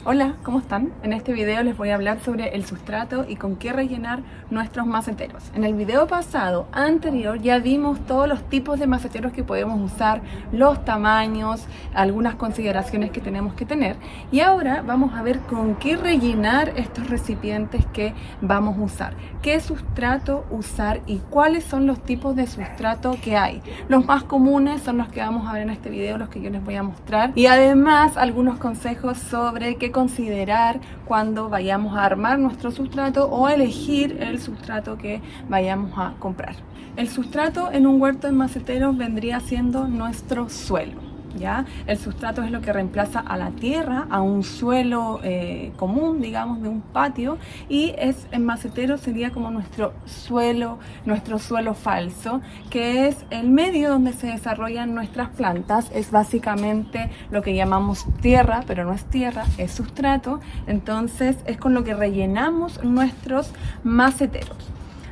Hola, ¿cómo están? En este video les voy a hablar sobre el sustrato y con qué rellenar nuestros maceteros. En el video anterior, ya vimos todos los tipos de maceteros que podemos usar, los tamaños, algunas consideraciones que tenemos que tener. Y ahora vamos a ver con qué rellenar estos recipientes que vamos a usar. ¿Qué sustrato usar y cuáles son los tipos de sustrato que hay? Los más comunes son los que vamos a ver en este video, los que yo les voy a mostrar. Y además algunos consejos sobre qué considerar cuando vayamos a armar nuestro sustrato o elegir el sustrato que vayamos a comprar. El sustrato en un huerto de maceteros vendría siendo nuestro suelo. ¿Ya? El sustrato es lo que reemplaza a la tierra, a un suelo común, digamos, de un patio, y en macetero sería como nuestro suelo falso, que es el medio donde se desarrollan nuestras plantas. Es básicamente lo que llamamos tierra, pero no es tierra, es sustrato. Entonces es con lo que rellenamos nuestros maceteros.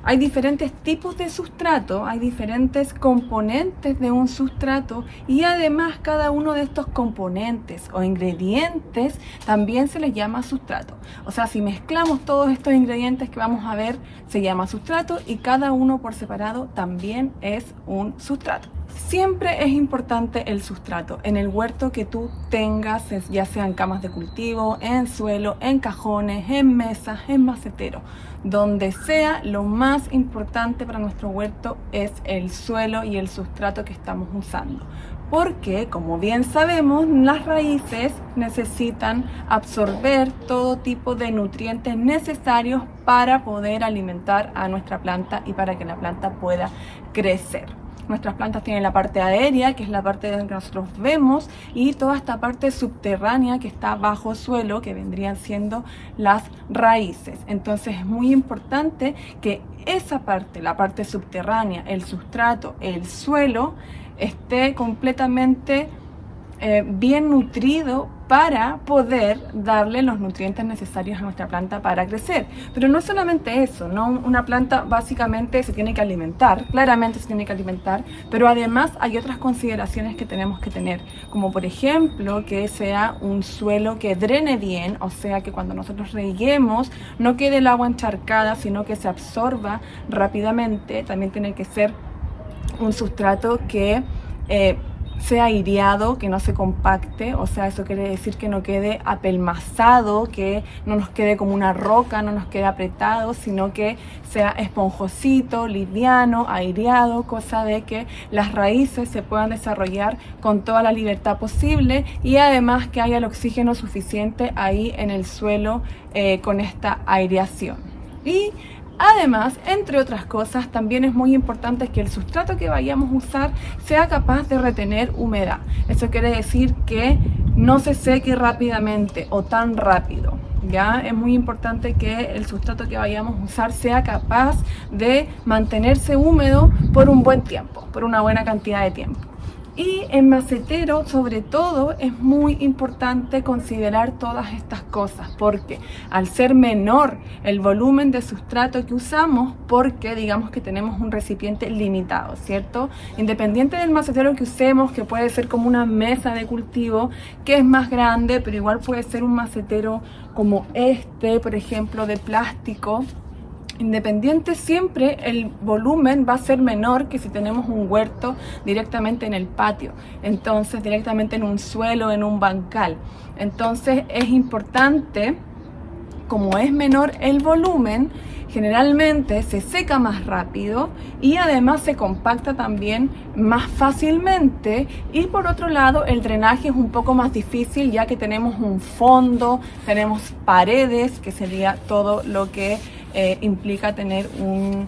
Hay diferentes tipos de sustrato, hay diferentes componentes de un sustrato y además cada uno de estos componentes o ingredientes también se les llama sustrato. O sea, si mezclamos todos estos ingredientes que vamos a ver, se llama sustrato y cada uno por separado también es un sustrato. Siempre es importante el sustrato en el huerto que tú tengas, ya sea en camas de cultivo, en suelo, en cajones, en mesas, en macetero. Donde sea, lo más importante para nuestro huerto es el suelo y el sustrato que estamos usando. Porque, como bien sabemos, las raíces necesitan absorber todo tipo de nutrientes necesarios para poder alimentar a nuestra planta y para que la planta pueda crecer. Nuestras plantas tienen la parte aérea, que es la parte de que nosotros vemos, y toda esta parte subterránea que está bajo suelo, que vendrían siendo las raíces. Entonces es muy importante que esa parte, la parte subterránea, el sustrato, el suelo, esté completamente bien nutrido para poder darle los nutrientes necesarios a nuestra planta para crecer. Pero no solamente eso, ¿no? Una planta básicamente se tiene que alimentar, claramente se tiene que alimentar, pero además hay otras consideraciones que tenemos que tener, como por ejemplo que sea un suelo que drene bien, o sea que cuando nosotros reguemos no quede el agua encharcada, sino que se absorba rápidamente. También tiene que ser un sustrato que sea aireado, que no se compacte, o sea, eso quiere decir que no quede apelmazado, que no nos quede como una roca, no nos quede apretado, sino que sea esponjosito, liviano, aireado, cosa de que las raíces se puedan desarrollar con toda la libertad posible y además que haya el oxígeno suficiente ahí en el suelo con esta aireación. Y además, entre otras cosas, también es muy importante que el sustrato que vayamos a usar sea capaz de retener humedad. Eso quiere decir que no se seque rápidamente o tan rápido. ¿Ya? Es muy importante que el sustrato que vayamos a usar sea capaz de mantenerse húmedo por un buen tiempo, por una buena cantidad de tiempo. Y en macetero, sobre todo, es muy importante considerar todas estas cosas, porque al ser menor el volumen de sustrato que usamos, porque digamos que tenemos un recipiente limitado, ¿cierto? Independiente del macetero que usemos, que puede ser como una mesa de cultivo, que es más grande, pero igual puede ser un macetero como este, por ejemplo, de plástico. Independiente, siempre el volumen va a ser menor que si tenemos un huerto directamente en el patio, entonces directamente en un suelo, en un bancal. Entonces es importante, como es menor el volumen, generalmente se seca más rápido y además se compacta también más fácilmente, y por otro lado el drenaje es un poco más difícil ya que tenemos un fondo, tenemos paredes, que sería todo lo que implica tener un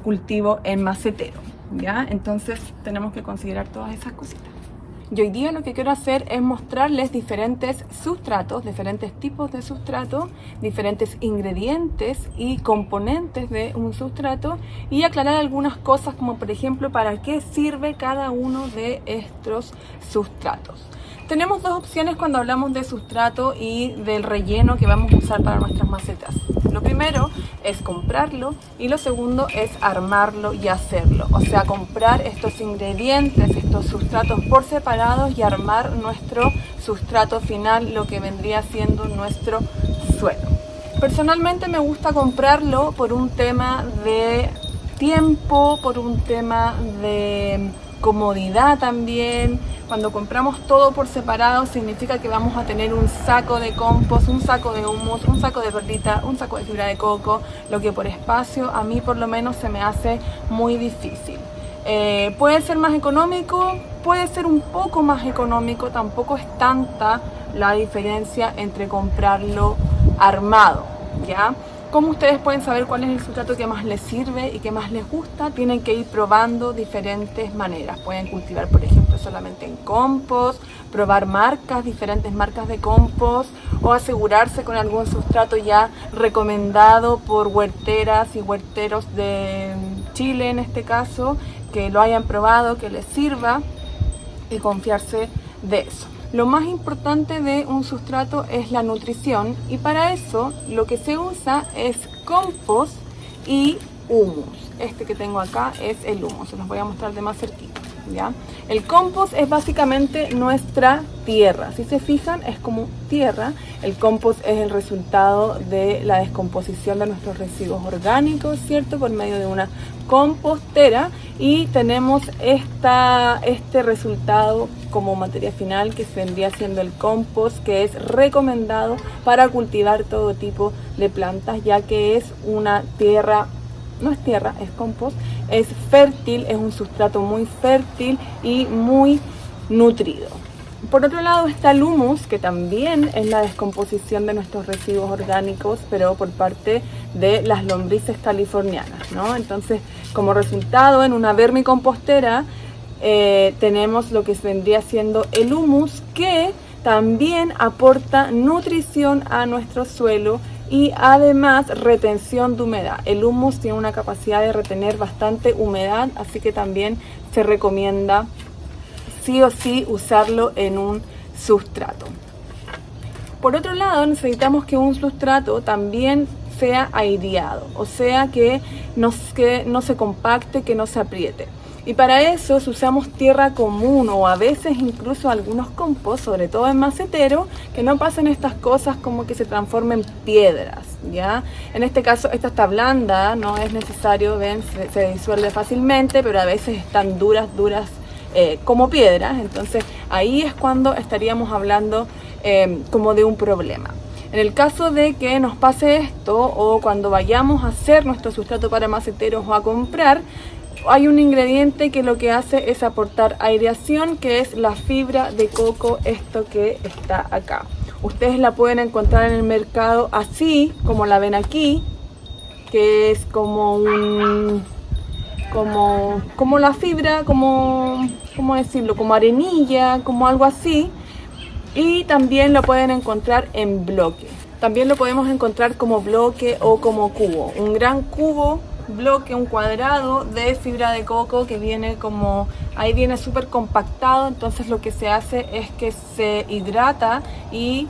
cultivo en macetero, ¿ya? Entonces tenemos que considerar todas esas cositas. Y hoy día lo que quiero hacer es mostrarles diferentes sustratos, diferentes tipos de sustrato, diferentes ingredientes y componentes de un sustrato y aclarar algunas cosas, como por ejemplo para qué sirve cada uno de estos sustratos. Tenemos dos opciones cuando hablamos de sustrato y del relleno que vamos a usar para nuestras macetas. Lo primero es comprarlo y lo segundo es armarlo y hacerlo. O sea, comprar estos ingredientes, estos sustratos por separados y armar nuestro sustrato final, lo que vendría siendo nuestro suelo. Personalmente me gusta comprarlo por un tema de tiempo, por un tema de comodidad también. Cuando compramos todo por separado significa que vamos a tener un saco de compost, un saco de humus, un saco de perlita, un saco de fibra de coco, lo que por espacio a mí por lo menos se me hace muy difícil. Puede ser más económico, puede ser un poco más económico, tampoco es tanta la diferencia entre comprarlo armado, ¿ya? ¿Cómo ustedes pueden saber cuál es el sustrato que más les sirve y que más les gusta? Tienen que ir probando diferentes maneras. Pueden cultivar, por ejemplo, solamente en compost, probar marcas, diferentes marcas de compost, o asegurarse con algún sustrato ya recomendado por huerteras y huerteros de Chile, en este caso, que lo hayan probado, que les sirva, y confiarse de eso. Lo más importante de un sustrato es la nutrición, y para eso lo que se usa es compost y humus. Este que tengo acá es el humus, se los voy a mostrar de más cerquita, ¿ya? El compost es básicamente nuestra tierra. Si se fijan, es como tierra. El compost es el resultado de la descomposición de nuestros residuos orgánicos, ¿cierto? Por medio de una compostera, y tenemos este resultado como materia final, que vendría siendo el compost, que es recomendado para cultivar todo tipo de plantas, ya que es una tierra, no es tierra, es compost, es fértil, es un sustrato muy fértil y muy nutrido. Por otro lado está el humus, que también es la descomposición de nuestros residuos orgánicos, pero por parte de las lombrices californianas, ¿no? Entonces, como resultado, en una vermicompostera tenemos lo que vendría siendo el humus, que también aporta nutrición a nuestro suelo y además retención de humedad. El humus tiene una capacidad de retener bastante humedad, así que también se recomienda sí o sí usarlo en un sustrato. Por otro lado, necesitamos que un sustrato también sea aireado, o sea que no se compacte, que no se apriete. Y para eso usamos tierra común, o a veces incluso algunos compost, sobre todo en macetero, que no pasen estas cosas como que se transformen piedras, ¿ya? En este caso esta está blanda, no es necesario, ven, se disuelve fácilmente, pero a veces están duras como piedras. Entonces ahí es cuando estaríamos hablando como de un problema. En el caso de que nos pase esto, o cuando vayamos a hacer nuestro sustrato para maceteros o a comprar, hay un ingrediente que lo que hace es aportar aireación, que es la fibra de coco, esto que está acá. Ustedes la pueden encontrar en el mercado así, como la ven aquí, que es como la fibra, ¿cómo decirlo? Como arenilla, como algo así. Y también lo pueden encontrar en bloque. También lo podemos encontrar como bloque o como cubo. Un gran cubo, bloque, un cuadrado de fibra de coco que viene como, ahí viene súper compactado. Entonces lo que se hace es que se hidrata y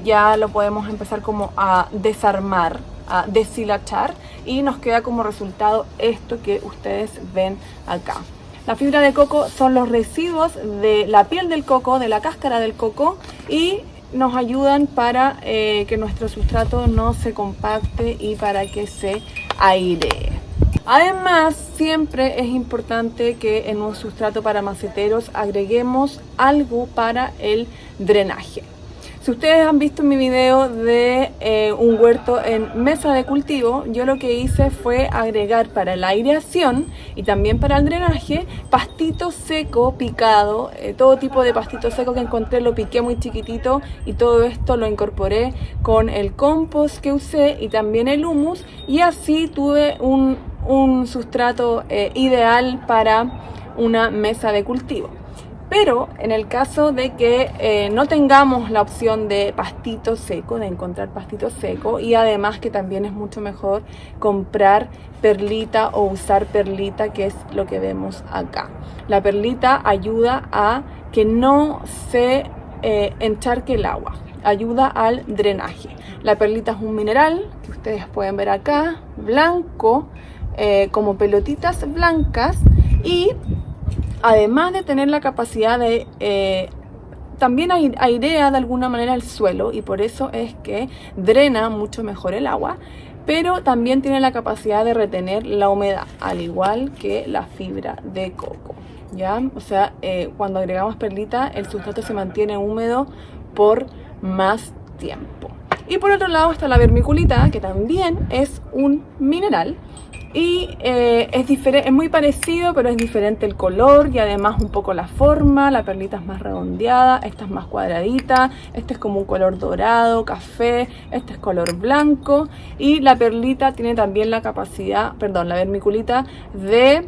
ya lo podemos empezar como a desarmar, a deshilachar, y nos queda como resultado esto que ustedes ven acá. La fibra de coco son los residuos de la piel del coco, de la cáscara del coco, y nos ayudan para que nuestro sustrato no se compacte y para que se airee. Además, siempre es importante que en un sustrato para maceteros agreguemos algo para el drenaje. Si ustedes han visto mi video de un huerto en mesa de cultivo, yo lo que hice fue agregar para la aireación y también para el drenaje pastito seco picado, todo tipo de pastito seco que encontré lo piqué muy chiquitito, y todo esto lo incorporé con el compost que usé y también el humus, y así tuve un sustrato ideal para una mesa de cultivo. Pero en el caso de que no tengamos la opción de pastito seco, de encontrar pastito seco, y además que también es mucho mejor comprar perlita o usar perlita, que es lo que vemos acá. La perlita ayuda a que no se encharque el agua, ayuda al drenaje. La perlita es un mineral que ustedes pueden ver acá, blanco, como pelotitas blancas, y además de tener la capacidad de también airea de alguna manera el suelo, y por eso es que drena mucho mejor el agua, pero también tiene la capacidad de retener la humedad, al igual que la fibra de coco, ¿ya? O sea, cuando agregamos perlita, el sustrato se mantiene húmedo por más tiempo. Y por otro lado está la vermiculita, que también es un mineral, y es muy parecido, pero es diferente el color y además un poco la forma. La perlita es más redondeada, esta es más cuadradita, este es como un color dorado, café, este es color blanco, y la perlita tiene también la capacidad, la vermiculita, de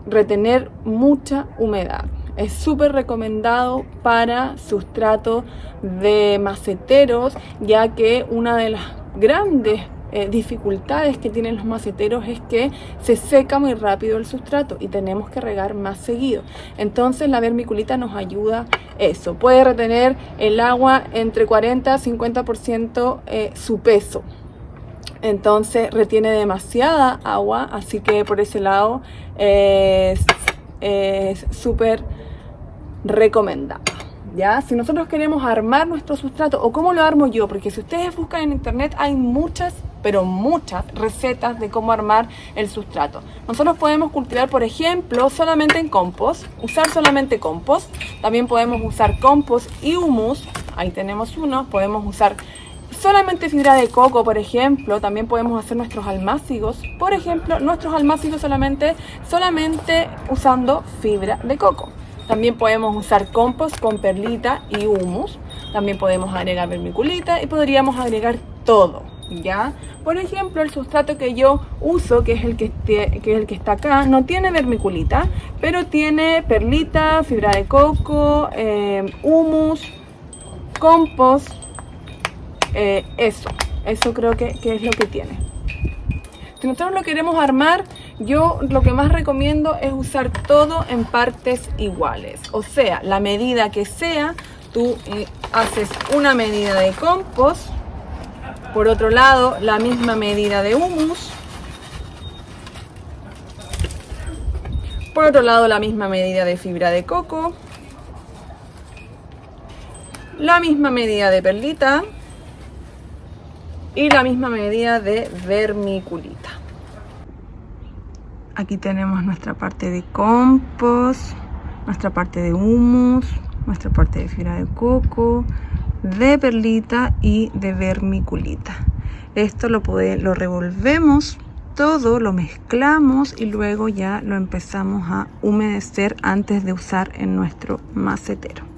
retener mucha humedad. Es súper recomendado para sustrato de maceteros, ya que una de las grandes dificultades que tienen los maceteros es que se seca muy rápido el sustrato y tenemos que regar más seguido. Entonces la vermiculita nos ayuda eso. Puede retener el agua entre 40 y 50% su peso. Entonces retiene demasiada agua, así que por ese lado es súper recomendada. ¿Ya? Si nosotros queremos armar nuestro sustrato, o cómo lo armo yo, porque si ustedes buscan en internet hay muchas, pero muchas recetas de cómo armar el sustrato. Nosotros podemos cultivar, por ejemplo, solamente en compost, usar solamente compost. También podemos usar compost y humus, ahí tenemos uno. Podemos usar solamente fibra de coco, por ejemplo. También podemos hacer nuestros almácigos, por ejemplo, nuestros almácigos solamente usando fibra de coco. También podemos usar compost con perlita y humus. También podemos agregar vermiculita y podríamos agregar todo, ¿ya? Por ejemplo, el sustrato que yo uso, que es el que está acá, no tiene vermiculita, pero tiene perlita, fibra de coco, humus, compost, eso creo que es lo que tiene. Si nosotros lo queremos armar, yo lo que más recomiendo es usar todo en partes iguales. O sea, la medida que sea, tú haces una medida de compost, por otro lado la misma medida de humus, por otro lado la misma medida de fibra de coco, la misma medida de perlita y la misma medida de vermiculita. Aquí tenemos nuestra parte de compost, nuestra parte de humus, nuestra parte de fibra de coco, de perlita y de vermiculita. Esto lo revolvemos todo, lo mezclamos y luego ya lo empezamos a humedecer antes de usar en nuestro macetero.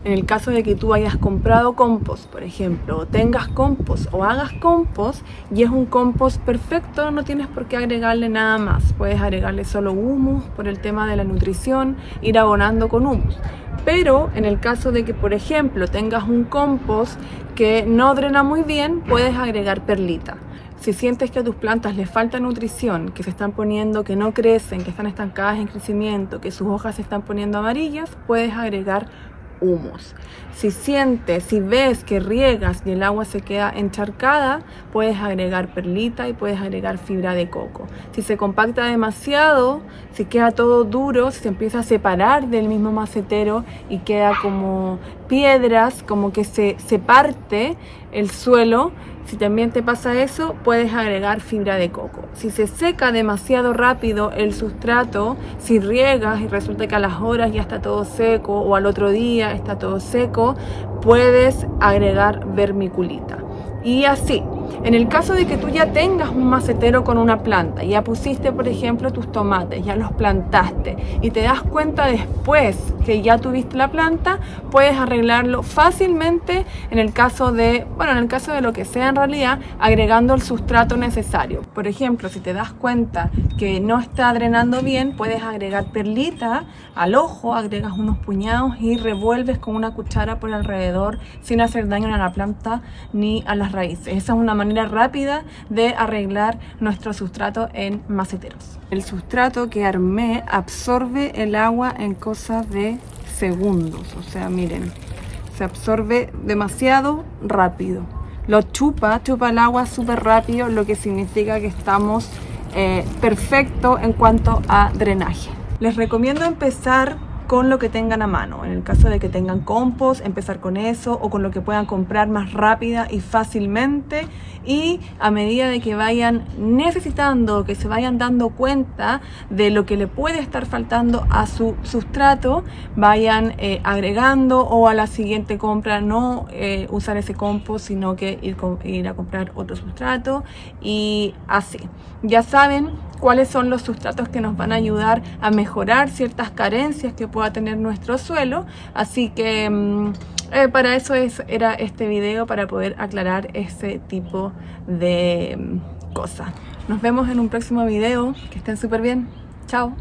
En el caso de que tú hayas comprado compost, por ejemplo, o tengas compost o hagas compost y es un compost perfecto, no tienes por qué agregarle nada más. Puedes agregarle solo humus por el tema de la nutrición, ir abonando con humus. Pero en el caso de que, por ejemplo, tengas un compost que no drena muy bien, puedes agregar perlita. Si sientes que a tus plantas les falta nutrición, que se están poniendo, que no crecen, que están estancadas en crecimiento, que sus hojas se están poniendo amarillas, puedes agregar humus. Si ves que riegas y el agua se queda encharcada, puedes agregar perlita y puedes agregar fibra de coco. Si se compacta demasiado, si queda todo duro, si se empieza a separar del mismo macetero y queda como piedras, como que se parte el suelo, si también te pasa eso, puedes agregar fibra de coco. Si se seca demasiado rápido el sustrato, si riegas y resulta que a las horas ya está todo seco o al otro día está todo seco, puedes agregar vermiculita. Y así, en el caso de que tú ya tengas un macetero con una planta, ya pusiste por ejemplo tus tomates, ya los plantaste y te das cuenta después que ya tuviste la planta, puedes arreglarlo fácilmente en el caso de lo que sea en realidad, agregando el sustrato necesario. Por ejemplo, si te das cuenta que no está drenando bien, puedes agregar perlita al ojo, agregas unos puñados y revuelves con una cuchara por alrededor sin hacer daño a la planta ni a las raíces. Esa es una manera rápida de arreglar nuestro sustrato en maceteros. El sustrato que armé absorbe el agua en cosas de segundos, o sea, miren, se absorbe demasiado rápido. Lo chupa el agua súper rápido, lo que significa que estamos perfecto en cuanto a drenaje. Les recomiendo empezar con lo que tengan a mano. En el caso de que tengan compost, empezar con eso o con lo que puedan comprar más rápida y fácilmente, y a medida de que vayan necesitando, que se vayan dando cuenta de lo que le puede estar faltando a su sustrato, vayan agregando, o a la siguiente compra no usar ese compost, sino que ir a comprar otro sustrato, y así. Ya saben cuáles son los sustratos que nos van a ayudar a mejorar ciertas carencias que pueda tener nuestro suelo, así que para eso era este video, para poder aclarar ese tipo de cosas. Nos vemos en un próximo video, que estén súper bien, chao.